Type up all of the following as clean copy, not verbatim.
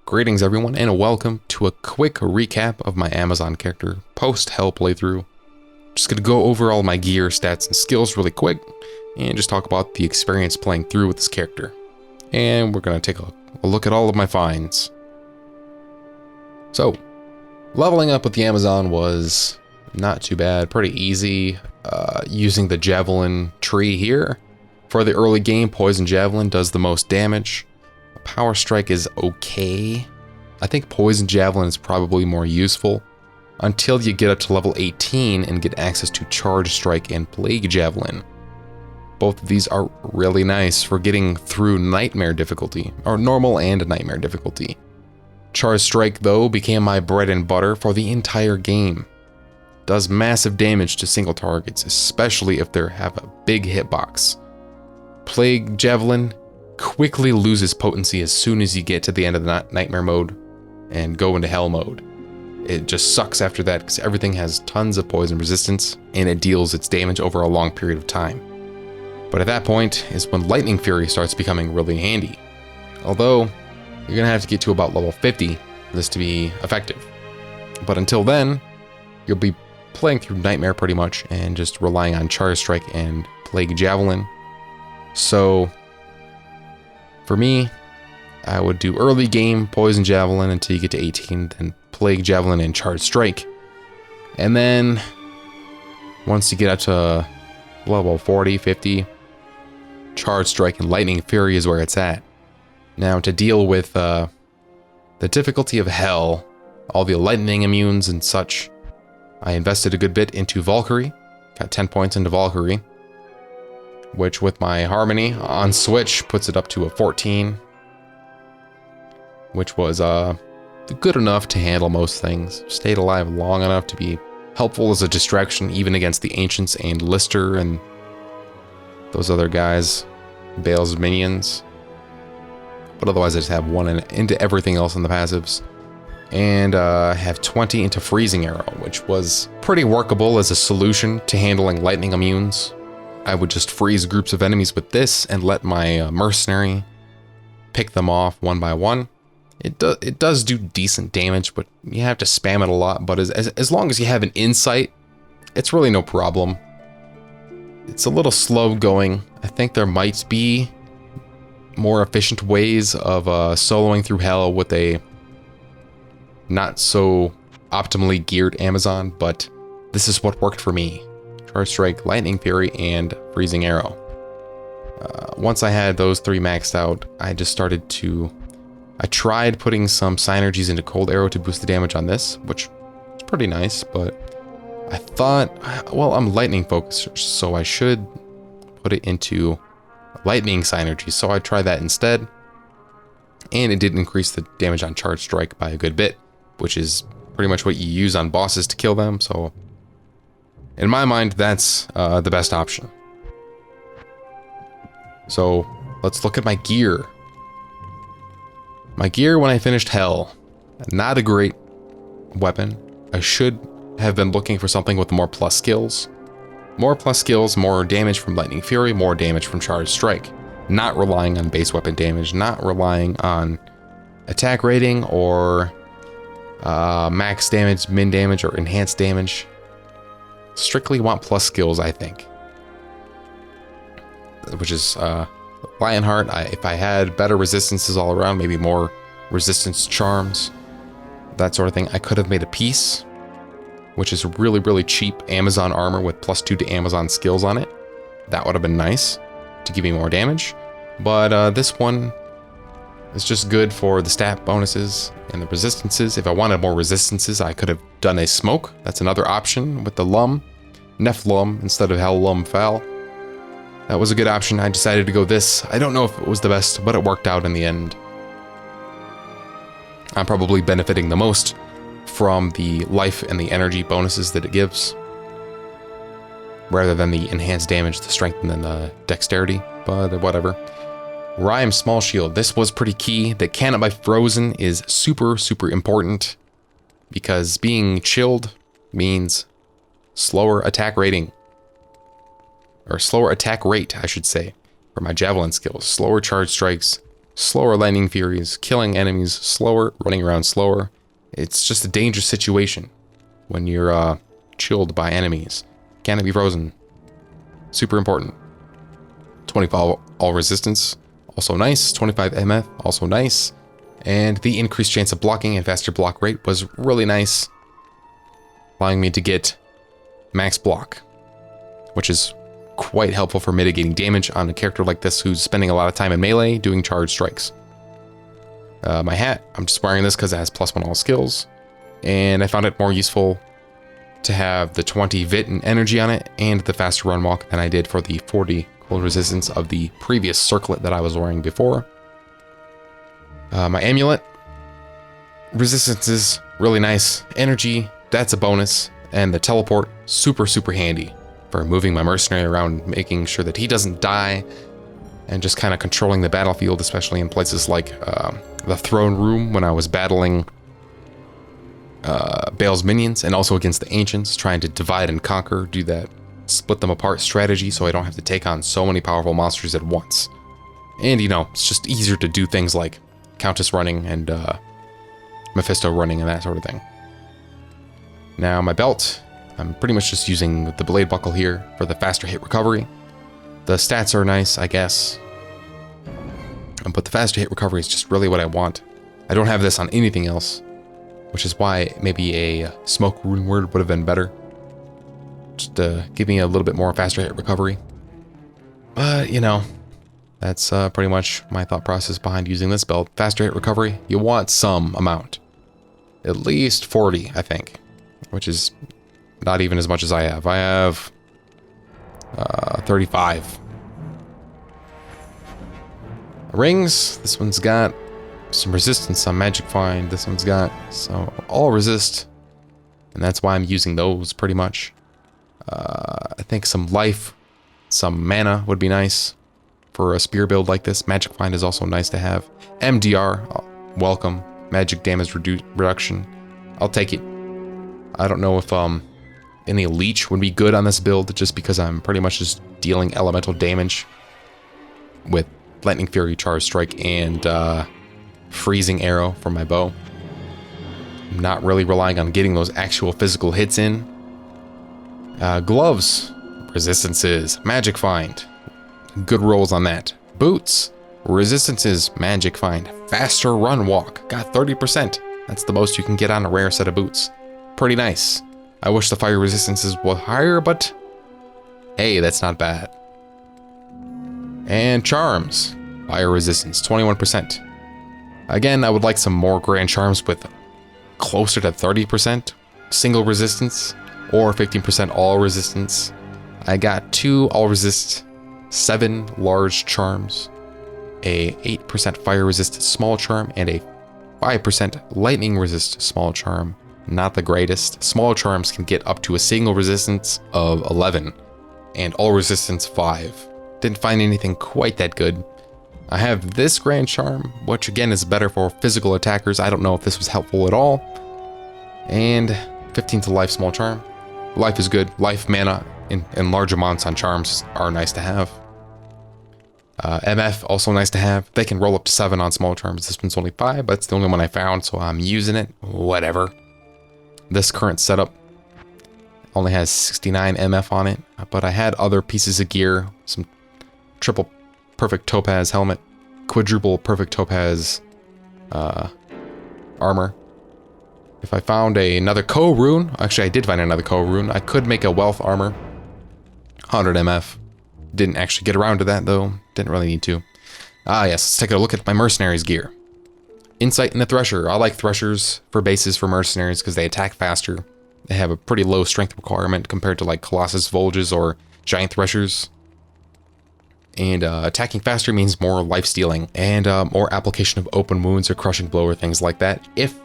Greetings everyone, and welcome to a quick recap of my Amazon character post-Hell playthrough. Just gonna go over all my gear, stats, and skills really quick, and just talk about the experience playing through with this character. And we're gonna take a look at all of my finds. So, leveling up with the Amazon was not too bad, pretty easy. Using the Javelin tree here. For the early game, Poison Javelin does the most damage. Power Strike is okay. I think Poison Javelin is probably more useful until you get up to level 18 and get access to Charge Strike and Plague Javelin. Both of these are really nice for getting through Nightmare difficulty, or normal and Nightmare difficulty. Charge Strike, though, became my bread and butter for the entire game. Does massive damage to single targets, especially if they have a big hitbox. Plague Javelin quickly loses potency as soon as you get to the end of the Nightmare mode and go into Hell mode. It just sucks after that because everything has tons of poison resistance and it deals its damage over a long period of time. But at that point is when Lightning Fury starts becoming really handy. Although, you're gonna have to get to about level 50 for this to be effective. But until then, you'll be playing through Nightmare pretty much and just relying on Charge Strike and Plague Javelin. So, for me, I would do early game Poison Javelin until you get to 18, then Plague Javelin and Charge Strike. And then, once you get up to level 40, 50, Charge Strike and Lightning Fury is where it's at. Now, to deal with the difficulty of Hell, all the lightning immunes and such, I invested a good bit into Valkyrie. Got 10 points into Valkyrie, which with my Harmony on Switch puts it up to a 14, which was good enough to handle most things. Stayed alive long enough to be helpful as a distraction even against the Ancients and Lister and those other guys, Bale's minions. But otherwise I just have one into everything else in the passives. And have 20 into Freezing Arrow, which was pretty workable as a solution to handling lightning immunes. I would just freeze groups of enemies with this and let my mercenary pick them off one by one. It does do decent damage, but you have to spam it a lot. But as long as you have an insight, it's really no problem. It's a little slow going. I think there might be more efficient ways of soloing through Hell with a not so optimally geared Amazon, but this is what worked for me. Charge Strike, Lightning Fury, and Freezing Arrow. Once I had those three maxed out, I just started to... I tried putting some synergies into Cold Arrow to boost the damage on this, which is pretty nice, but I thought, well, I'm lightning focused, so I should put it into lightning synergy, so I tried that instead, and it did increase the damage on Charge Strike by a good bit, which is pretty much what you use on bosses to kill them, so in my mind, that's the best option. So, let's look at my gear. My gear when I finished Hell, not a great weapon. I should have been looking for something with more plus skills. More plus skills, more damage from Lightning Fury, more damage from Charge Strike. Not relying on base weapon damage, not relying on attack rating or max damage, min damage, or enhanced damage. Strictly want plus skills, I think. Which is Lionheart. If I had better resistances all around, maybe more resistance charms, that sort of thing, I could have made a piece, which is really, really cheap Amazon armor with +2 to Amazon skills on it. That would have been nice to give me more damage. But this one is just good for the stat bonuses and the resistances. If I wanted more resistances, I could have done a smoke. That's another option with the Lum, Nephlum instead of Hell Lum Fel. That was a good option. I decided to go this. I don't know if it was the best, but it worked out in the end. I'm probably benefiting the most from the life and the energy bonuses that it gives, rather than the enhanced damage, the strength, and then the dexterity, but whatever. Rhyme Small Shield. This was pretty key. The Cannot by Frozen is super, super important because being chilled means slower attack rating. Or slower attack rate, I should say, for my Javelin skills. Slower charge strikes, slower lightning furies, killing enemies slower, running around slower. It's just a dangerous situation when you're chilled by enemies. Cannot be frozen. Super important. 25 all resistance, also nice. 25 MF, also nice. And the increased chance of blocking and faster block rate was really nice, allowing me to get max block, which is quite helpful for mitigating damage on a character like this who's spending a lot of time in melee doing charge strikes. My hat, I'm just wearing this because it has +1 all skills, and I found it more useful to have the 20 vit and energy on it and the faster run walk than I did for the 40 cold resistance of the previous circlet that I was wearing before. My amulet resistance is really nice. Energy, that's a bonus, and the teleport, super handy for moving my mercenary around, making sure that he doesn't die, and just kind of controlling the battlefield, especially in places like the throne room when I was battling Bale's minions, and also against the ancients, trying to divide and conquer, do that split them apart strategy so I don't have to take on so many powerful monsters at once. And you know, it's just easier to do things like Countess running and Mephisto running and that sort of thing. Now my belt, I'm pretty much just using the blade buckle here for the faster hit recovery. The stats are nice, I guess, but the faster hit recovery is just really what I want. I don't have this on anything else, which is why maybe a smoke rune word would have been better. Just give me a little bit more faster hit recovery. But, you know, that's pretty much my thought process behind using this belt. Faster hit recovery, you want some amount. At least 40, I think, which is not even as much as I have. I have 35. Rings, this one's got some resistance on Magic Find. This one's got so all resist, and that's why I'm using those pretty much. I think some life, some mana would be nice for a spear build like this. Magic Find is also nice to have. MDR, welcome. Magic damage reduction. I'll take it. I don't know if any leech would be good on this build, just because I'm pretty much just dealing elemental damage with Lightning Fury, Charge Strike, and Freezing Arrow from my bow. I'm not really relying on getting those actual physical hits in. Gloves, resistances, Magic Find. Good rolls on that. Boots, resistances, Magic Find. Faster run walk, got 30%. That's the most you can get on a rare set of boots. Pretty nice. I wish the fire resistances were higher, but hey, that's not bad. And charms, fire resistance, 21%. Again, I would like some more grand charms with closer to 30% single resistance or 15% all resistance. I got 2 all resist, 7 large charms, a 8% fire resist small charm, and a 5% lightning resist small charm. Not the greatest. Small charms can get up to a single resistance of 11 and all resistance 5. Didn't find anything quite that good. I have this grand charm, which again is better for physical attackers. I don't know if this was helpful at all. And 15 to life small charm. Life is good. Life mana in large amounts on charms are nice to have. MF also nice to have. They can roll up to 7 on small charms. This one's only 5, but it's the only one I found, so I'm using it. Whatever. This current setup only has 69 MF on it, but I had other pieces of gear, some triple perfect topaz helmet, quadruple perfect topaz armor. If I found another Ko rune, actually I did find another Ko rune, I could make a wealth armor. 100 MF. Didn't actually get around to that though, didn't really need to. Ah yes, let's take a look at my mercenaries gear. Insight in the Thresher. I like Threshers for bases for mercenaries because they attack faster. They have a pretty low strength requirement compared to like Colossus Volges or Giant Threshers. And attacking faster means more life stealing and more application of open wounds or crushing blow or things like that, if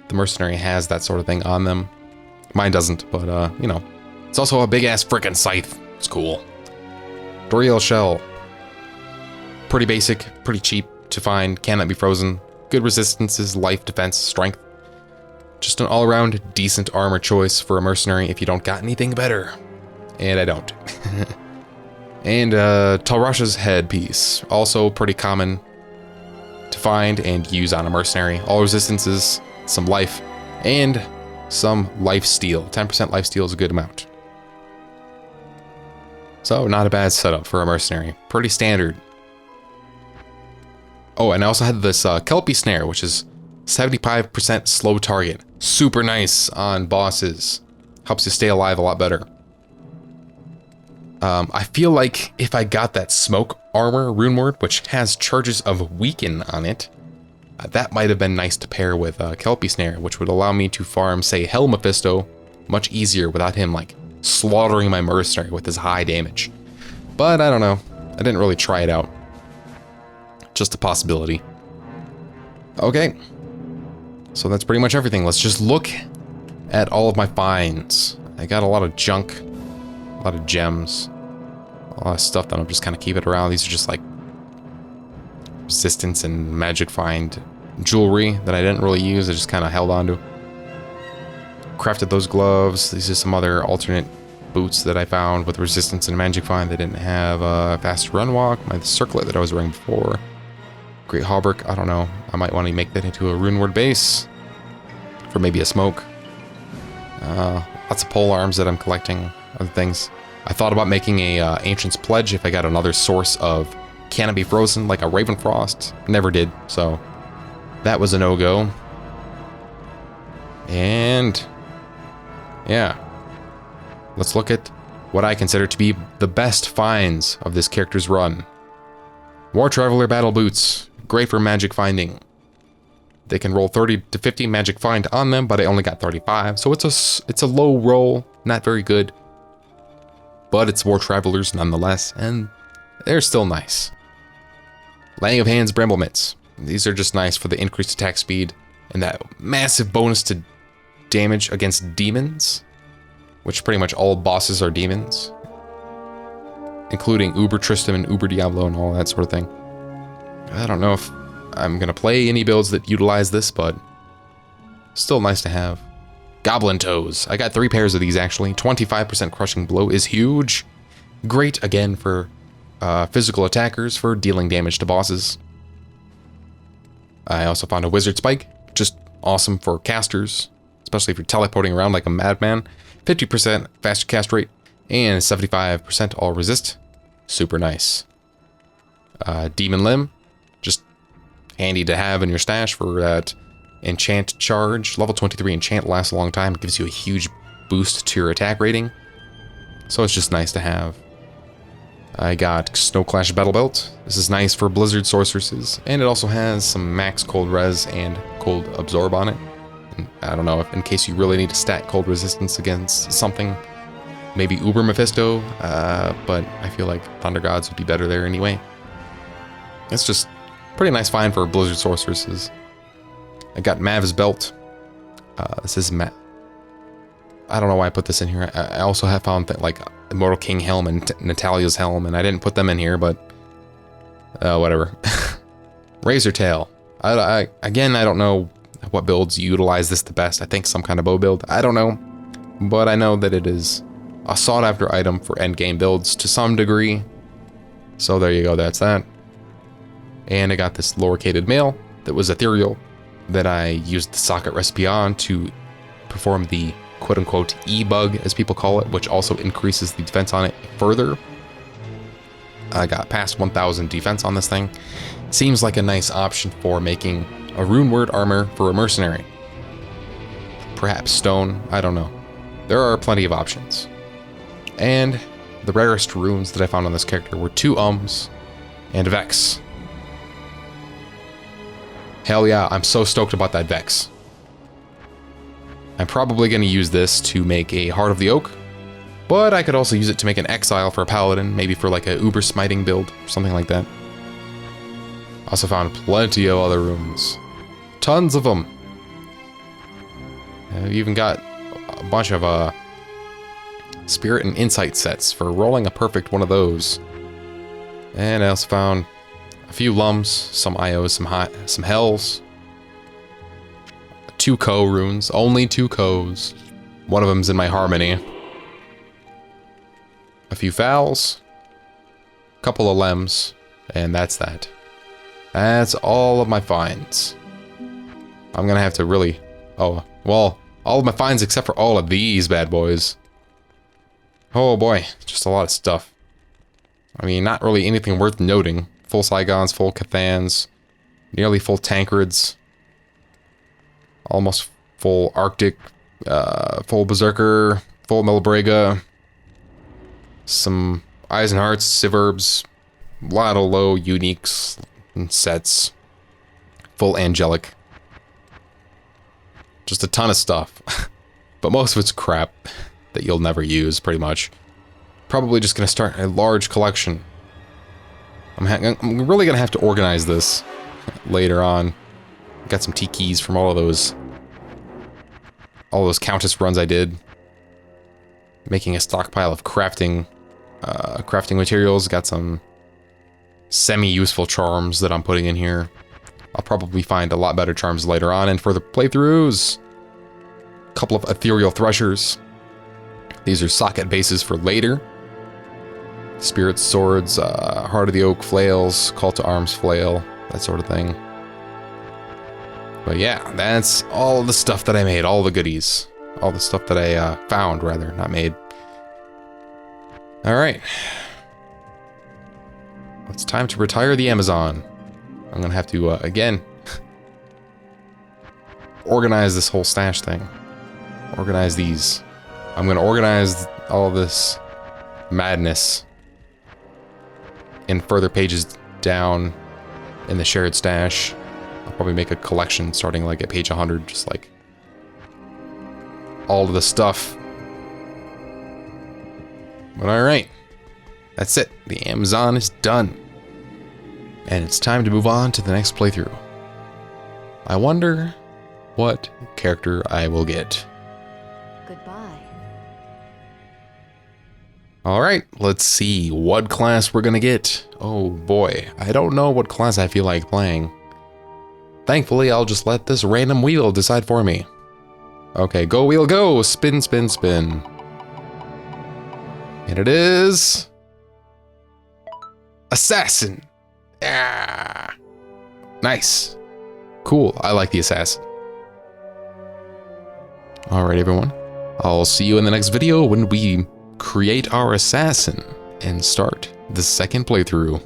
the mercenary has that sort of thing on them. Mine doesn't, but you know. It's also a big ass frickin' scythe. It's cool. Doriel Shell. Pretty basic, pretty cheap to find, cannot be frozen. Good resistances, life, defense, strength. Just an all-around decent armor choice for a mercenary if you don't got anything better. And I don't. And Talrasha's headpiece, also pretty common. to find and use on a mercenary. All resistances, some life, and some life steal. 10% life steal is a good amount. So not a bad setup for a mercenary. Pretty standard. Oh, and I also had this Kelpie Snare, which is 75% slow target. Super nice on bosses. Helps you stay alive a lot better. I feel like if I got that Smoke Armor Runeword, which has charges of Weaken on it, that might have been nice to pair with Kelpie Snare, which would allow me to farm, say, Hell Mephisto much easier without him, like, slaughtering my mercenary with his high damage. But I don't know. I didn't really try it out. Just a possibility. Okay. So that's pretty much everything. Let's just look at all of my finds. I got a lot of junk, a lot of gems, a lot of stuff that I'm just kind of keeping around. These are just like resistance and magic find jewelry that I didn't really use. I just kind of held on to. Crafted those gloves. These are some other alternate boots that I found with resistance and magic find. They didn't have a fast run walk. My circlet that I was wearing before. Great hauberk. I don't know. I might want to make that into a runeward base for maybe a smoke. Lots of pole arms that I'm collecting. Other things. I thought about making a Ancient's Pledge if I got another source of Canopy Frozen, like a Ravenfrost. Never did, so that was a no-go. And yeah, let's look at what I consider to be the best finds of this character's run. War Traveler Battle Boots, great for magic finding. They can roll 30 to 50 magic find on them, but I only got 35, so it's a low roll, not very good. But it's War Travelers nonetheless, and they're still nice. Laying of Hands Bramble Mitts. These are just nice for the increased attack speed and that massive bonus to damage against demons, which pretty much all bosses are demons, including Uber Tristam and Uber Diablo and all that sort of thing. I don't know if I'm gonna play any builds that utilize this, but still nice to have. Goblin Toes. I got 3 pairs of these actually. 25% crushing blow is huge. Great again for physical attackers for dealing damage to bosses. I also found a Wizard Spike, just awesome for casters, especially if you're teleporting around like a madman. 50% faster cast rate and 75% all resist. Super nice. Demon Limb, just handy to have in your stash for that enchant charge. Level 23 enchant lasts a long time. It gives you a huge boost to your attack rating. So it's just nice to have. I got Snow Clash Battle Belt. This is nice for Blizzard sorceresses, and it also has some max cold res and cold absorb on it. And I don't know if in case you really need to stack cold resistance against something, maybe Uber Mephisto, but I feel like Thunder Gods would be better there anyway. It's just pretty nice find for Blizzard sorceresses. I got Mav's Belt. This is I don't know why I put this in here. I also have found that like Immortal King Helm and Natalia's Helm, and I didn't put them in here, but whatever. Razor Tail. Again, I don't know what builds utilize this the best. I think some kind of bow build. I don't know, but I know that it is a sought-after item for endgame builds to some degree. So there you go. That's that. And I got this Loricated Mail that was ethereal that I used the socket recipe on to perform the quote-unquote E-bug, as people call it, which also increases the defense on it further. I got past 1,000 defense on this thing. Seems like a nice option for making a runeword armor for a mercenary. Perhaps stone, I don't know. There are plenty of options. And the rarest runes that I found on this character were 2 Ums and Vex. Hell yeah, I'm so stoked about that Vex. I'm probably going to use this to make a Heart of the Oak, but I could also use it to make an Exile for a Paladin, maybe for like a Uber Smiting build, or something like that. Also found plenty of other runes. Tons of them. I've even got a bunch of Spirit and Insight sets for rolling a perfect one of those. And I also found a few Lums, some IOs, some Hells. 2 Ko runes, only 2 Kos. One of them's in my Harmony. A few Fowls, a couple of Lems, and that's that. That's all of my finds. I'm gonna have to really... Oh, well, all of my finds except for all of these bad boys. Oh boy, just a lot of stuff. I mean, not really anything worth noting. Full Saigons, full Cathans, nearly full Tankards, almost full Arctic, full Berserker, full Melbrega, some Eisenharts, Siverbs, a lot of low uniques and sets, full Angelic. Just a ton of stuff. But most of it's crap that you'll never use, pretty much. Probably just gonna start a large collection. I'm really gonna have to organize this later on. Got some T-keys from all those Countess runs I did. Making a stockpile of crafting materials. Got some semi-useful charms that I'm putting in here. I'll probably find a lot better charms later on in further playthroughs. A couple of ethereal threshers. These are socket bases for later. Spirit swords, Heart of the Oak flails, Call to Arms flail, that sort of thing. But yeah, that's all the stuff that I made, all the goodies. All the stuff that I found, rather, not made. Alright. It's time to retire the Amazon. I'm gonna have to, again, organize this whole stash thing. Organize these. I'm gonna organize all this madness in further pages down in the shared stash. I'll probably make a collection starting like at page 100, just like all of the stuff. But alright, that's it. The Amazon is done. And it's time to move on to the next playthrough. I wonder what character I will get. Goodbye. Alright, let's see what class we're gonna get. Oh boy, I don't know what class I feel like playing. Thankfully, I'll just let this random wheel decide for me. Okay, go wheel go! Spin, spin, spin. And it is... Assassin! Yeah. Nice. Cool, I like the assassin. Alright everyone, I'll see you in the next video when we create our assassin and start the second playthrough.